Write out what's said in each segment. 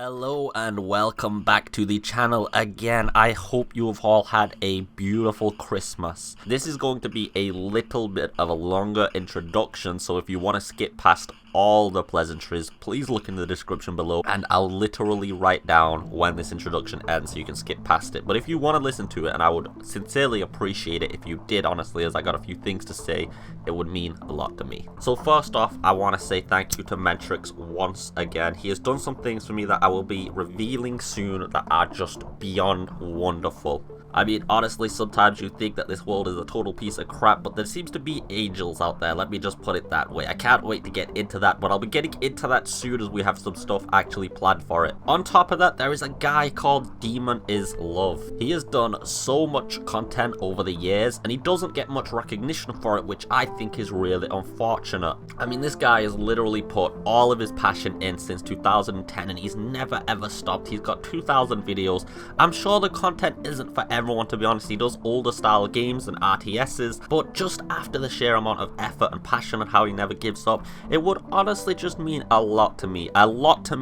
Hello and welcome back to the channel again. I hope you have all had a beautiful Christmas. This is going to be a little bit of a longer introduction, so if you want to skip past all the pleasantries, please look in the description below and I'll literally write down when this introduction ends so you can skip past it. But if you want to listen to it, and I would sincerely appreciate it if you did, honestly, as I got a few things to say, it would mean a lot to me. So first off, I want to say thank you to Mentrix once again. He has done some things for me that I will be revealing soon that are just beyond wonderful. I mean, honestly, sometimes you think that this world is a total piece of crap, but there seems to be angels out there, let me just put it that way. I can't wait to get into that, but I'll be getting into that soon as we have some stuff actually planned for it. On top of that, there is a guy called Demon is Love. He has done so much content over the years, and he doesn't get much recognition for it, which I think is really unfortunate. I mean, this guy has literally put all of his passion in since 2010, and he's never ever stopped. He's got 2,000 videos. I'm sure the content isn't for everyone, to be honest. He does older style games and RTSs, but just after the sheer amount of effort and passion and how he never gives up, it would honestly just mean a lot to me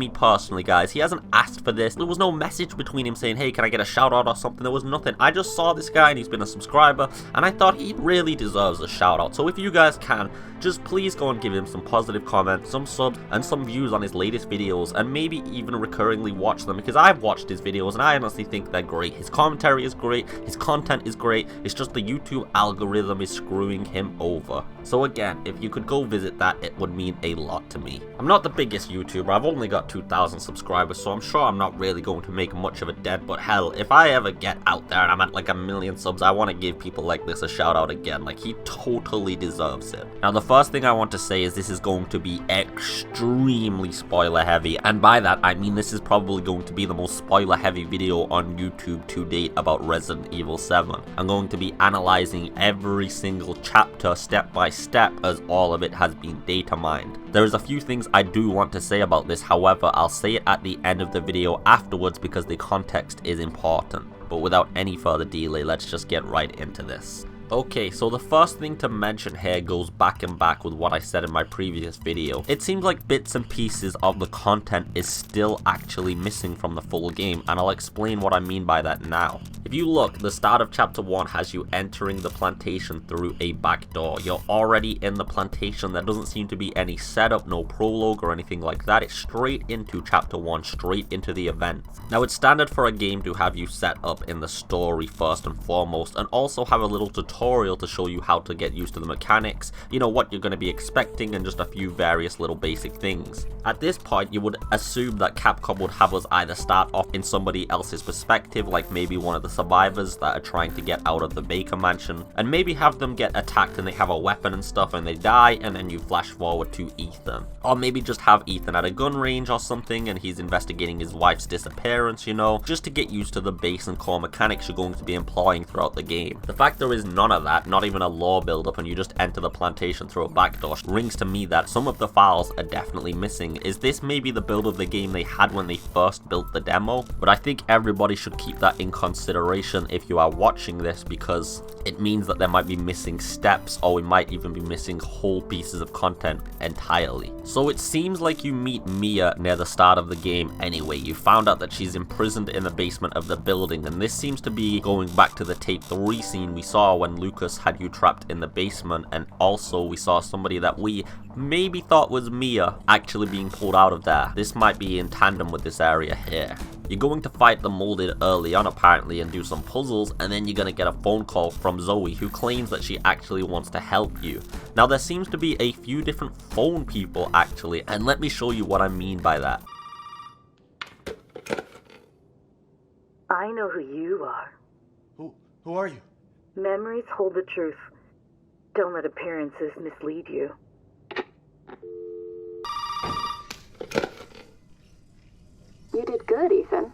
personally, guys. He hasn't asked for this. There was no message between him saying, hey, can I get a shout out or something? There was nothing. I just saw this guy and he's been a subscriber, and I thought he really deserves a shout out. So if you guys can, just please go and give him some positive comments, some subs, and some views on his latest videos, and maybe even recurringly watch them, because I've watched his videos and I honestly think they're great. His commentary is great, his content is great, it's just the YouTube algorithm is screwing him over. So again, if you could go visit that, it would mean a lot to me. I'm not the biggest YouTuber, I've only got 2,000 subscribers, so I'm sure I'm not really going to make much of a dent, but hell, if I ever get out there and I'm at like 1 million subs, I want to give people like this a shout out again. Like, he totally deserves it. Now, the first thing I want to say is this is going to be extremely spoiler heavy, and by that I mean this is probably going to be the most spoiler heavy video on YouTube to date about Resident Evil 7. I'm going to be analyzing every single chapter step by step, as all of it has been data mined. There is a few things I do want to say about this, however I'll say it at the end of the video afterwards because the context is important. But without any further delay, let's just get right into this. Okay, so the first thing to mention here goes back with what I said in my previous video. It seems like bits and pieces of the content is still actually missing from the full game, and I'll explain what I mean by that now. If you look, the start of chapter 1 has you entering the plantation through a back door. You're already in the plantation. There doesn't seem to be any setup, no prologue or anything like that. It's straight into chapter 1, straight into the event. Now, it's standard for a game to have you set up in the story first and foremost, and also have a little tutorial to show you how to get used to the mechanics, you know, what you're going to be expecting, and just a few various little basic things. At this point, you would assume that Capcom would have us either start off in somebody else's perspective, like maybe one of the survivors that are trying to get out of the Baker Mansion, and maybe have them get attacked and they have a weapon and stuff and they die, and then you flash forward to Ethan. Or maybe just have Ethan at a gun range or something and he's investigating his wife's disappearance, you know, just to get used to the base and core mechanics you're going to be employing throughout the game. The fact there is none of that, not even a lore build up, and you just enter the plantation through a back door, rings to me that some of the files are definitely missing. Is this maybe the build of the game they had when they first built the demo? But I think everybody should keep that in consideration if you are watching this, because it means that there might be missing steps, or we might even be missing whole pieces of content entirely. So it seems like you meet Mia near the start of the game anyway. You found out that she's imprisoned in the basement of the building, and this seems to be going back to the tape 3 scene we saw when Lucas had you trapped in the basement, and also we saw somebody that we maybe thought was Mia actually being pulled out of there. This might be in tandem with this area here. You're going to fight the Molded early on apparently and do some puzzles, and then you're going to get a phone call from Zoe who claims that she actually wants to help you. Now, there seems to be a few different phone people actually, and let me show you what I mean by that. I know who you are. Who are you? Memories hold the truth. Don't let appearances mislead you. You did good, Ethan.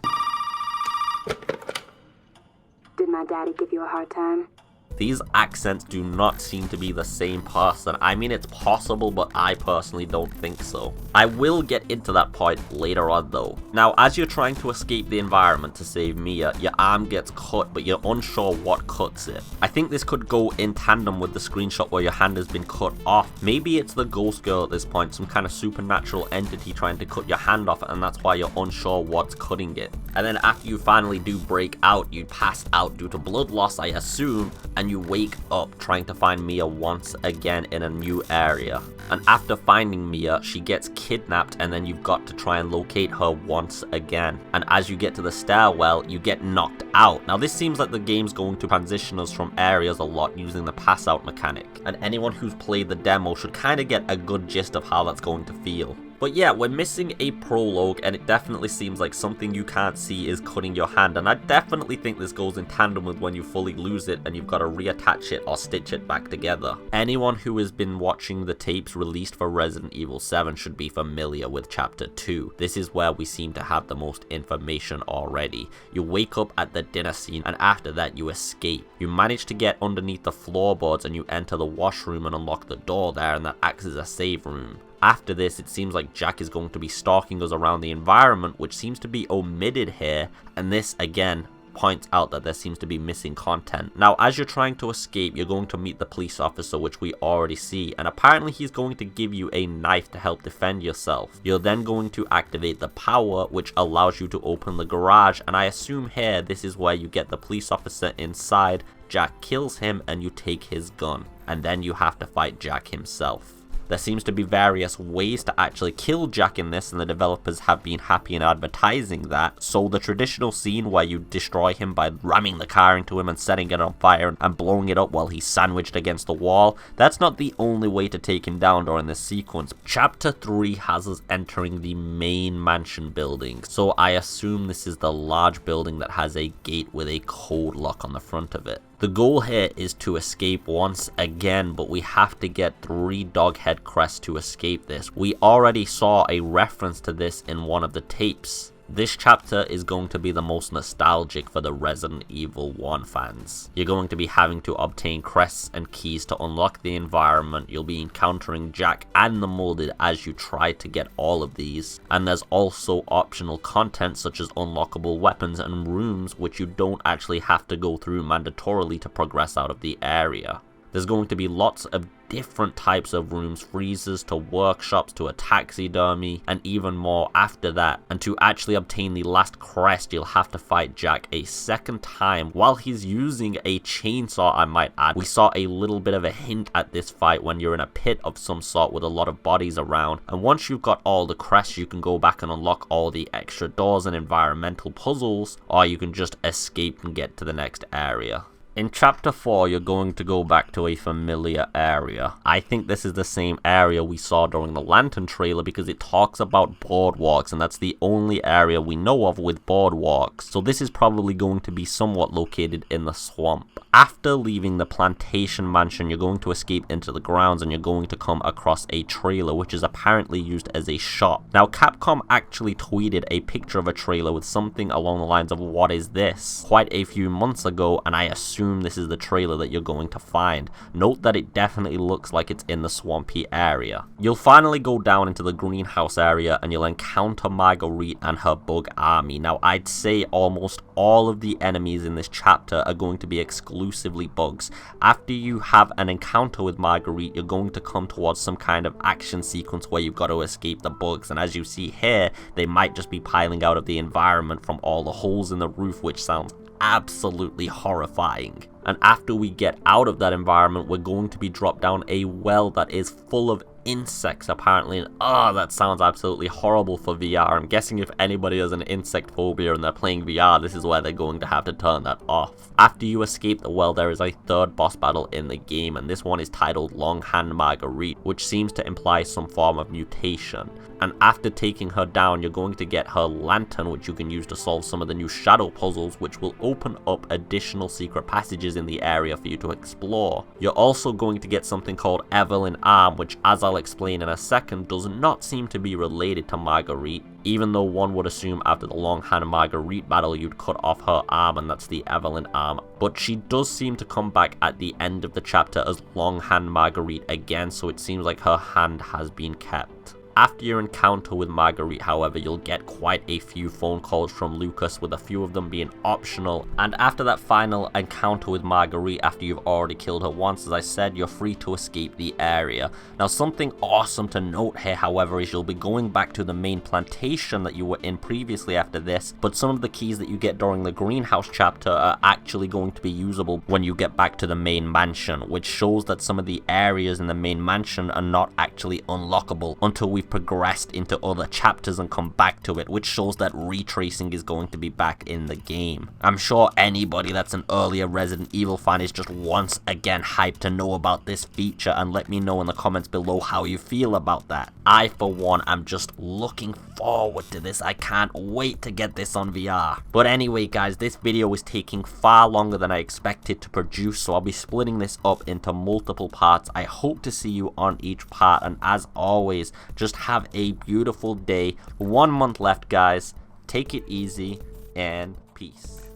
Did my daddy give you a hard time? These accents do not seem to be the same person. I mean, it's possible, but I personally don't think so. I will get into that point later on though. Now, as you're trying to escape the environment to save Mia, your arm gets cut, but you're unsure what cuts it. I think this could go in tandem with the screenshot where your hand has been cut off. Maybe it's the ghost girl at this point, some kind of supernatural entity trying to cut your hand off, and that's why you're unsure what's cutting it. And then after you finally do break out, you pass out due to blood loss, I assume, and you wake up trying to find Mia once again in a new area. And after finding Mia, she gets kidnapped, and then you've got to try and locate her once again. And as you get to the stairwell, you get knocked out. Now this seems like the game's going to transition us from areas a lot using the pass out mechanic. And anyone who's played the demo should kind of get a good gist of how that's going to feel. But yeah, we're missing a prologue, and it definitely seems like something you can't see is cutting your hand, and I definitely think this goes in tandem with when you fully lose it and you've got to reattach it or stitch it back together. Anyone who has been watching the tapes released for Resident Evil 7 should be familiar with Chapter 2. This is where we seem to have the most information already. You wake up at the dinner scene, and after that you escape. You manage to get underneath the floorboards and you enter the washroom and unlock the door there, and that acts as a save room. After this, it seems like Jack is going to be stalking us around the environment, which seems to be omitted here, and this again points out that there seems to be missing content. Now, as you're trying to escape, you're going to meet the police officer, which we already see, and apparently he's going to give you a knife to help defend yourself. You're then going to activate the power, which allows you to open the garage, and I assume here this is where you get the police officer inside. Jack kills him and you take his gun, and then you have to fight Jack himself. There seems to be various ways to actually kill Jack in this, and the developers have been happy in advertising that. So the traditional scene where you destroy him by ramming the car into him and setting it on fire and blowing it up while he's sandwiched against the wall, that's not the only way to take him down during this sequence. Chapter 3 has us entering the main mansion building, so I assume this is the large building that has a gate with a code lock on the front of it. The goal here is to escape once again, but we have to get 3 dog head crests to escape this. We already saw a reference to this in one of the tapes. This chapter is going to be the most nostalgic for the Resident Evil 1 fans. You're going to be having to obtain crests and keys to unlock the environment. You'll be encountering Jack and the Molded as you try to get all of these. And there's also optional content such as unlockable weapons and rooms, which you don't actually have to go through mandatorily to progress out of the area. There's going to be lots of different types of rooms, freezers to workshops to a taxidermy, and even more after that. And to actually obtain the last crest, you'll have to fight Jack a second time while he's using a chainsaw, I might add. We saw a little bit of a hint at this fight when you're in a pit of some sort with a lot of bodies around, and once you've got all the crests, you can go back and unlock all the extra doors and environmental puzzles, or you can just escape and get to the next area. In Chapter 4, you're going to go back to a familiar area. I think this is the same area we saw during the Lantern trailer because it talks about boardwalks, and that's the only area we know of with boardwalks. So this is probably going to be somewhat located in the swamp. After leaving the plantation mansion, you're going to escape into the grounds and you're going to come across a trailer which is apparently used as a shop. Now, Capcom actually tweeted a picture of a trailer with something along the lines of "what is this?" quite a few months ago, and I assume this is the trailer that you're going to find. Note that it definitely looks like it's in the swampy area. You'll finally go down into the greenhouse area and you'll encounter Marguerite and her bug army. Now, I'd say almost all of the enemies in this chapter are going to be exclusively bugs. After you have an encounter with Marguerite, you're going to come towards some kind of action sequence where you've got to escape the bugs, and as you see here, they might just be piling out of the environment from all the holes in the roof, which sounds absolutely horrifying. And after we get out of that environment, we're going to be dropped down a well that is full of insects apparently, and that sounds absolutely horrible for VR. I'm guessing if anybody has an insect phobia and they're playing VR, this is where they're going to have to turn that off. After you escape the well, there is a third boss battle in the game, and this one is titled Longhand Marguerite, which seems to imply some form of mutation. and after taking her down, you're going to get her lantern, which you can use to solve some of the new shadow puzzles, which will open up additional secret passages in the area for you to explore. You're also going to get something called Evelyn Arm, which, as I'll explain in a second, does not seem to be related to Marguerite, even though one would assume after the Longhand Marguerite battle you'd cut off her arm, and that's the Evelyn Arm. But she does seem to come back at the end of the chapter as Longhand Marguerite again, so it seems like her hand has been kept. After your encounter with Marguerite, however, you'll get quite a few phone calls from Lucas, with a few of them being optional. And after that final encounter with Marguerite, after you've already killed her once, as I said, you're free to escape the area. Now, something awesome to note here, however, is you'll be going back to the main plantation that you were in previously after this, but some of the keys that you get during the greenhouse chapter are actually going to be usable when you get back to the main mansion, which shows that some of the areas in the main mansion are not actually unlockable until we've progressed into other chapters and come back to it, which shows that retracing is going to be back in the game. I'm sure anybody that's an earlier Resident Evil fan is just once again hyped to know about this feature, and let me know in the comments below how you feel about that. I, for one, am just looking forward to this. I can't wait to get this on VR. But anyway, guys, this video is taking far longer than I expected to produce, so I'll be splitting this up into multiple parts. I hope to see you on each part, and as always, just have a beautiful day. 1 month left, guys. Take it easy, and peace.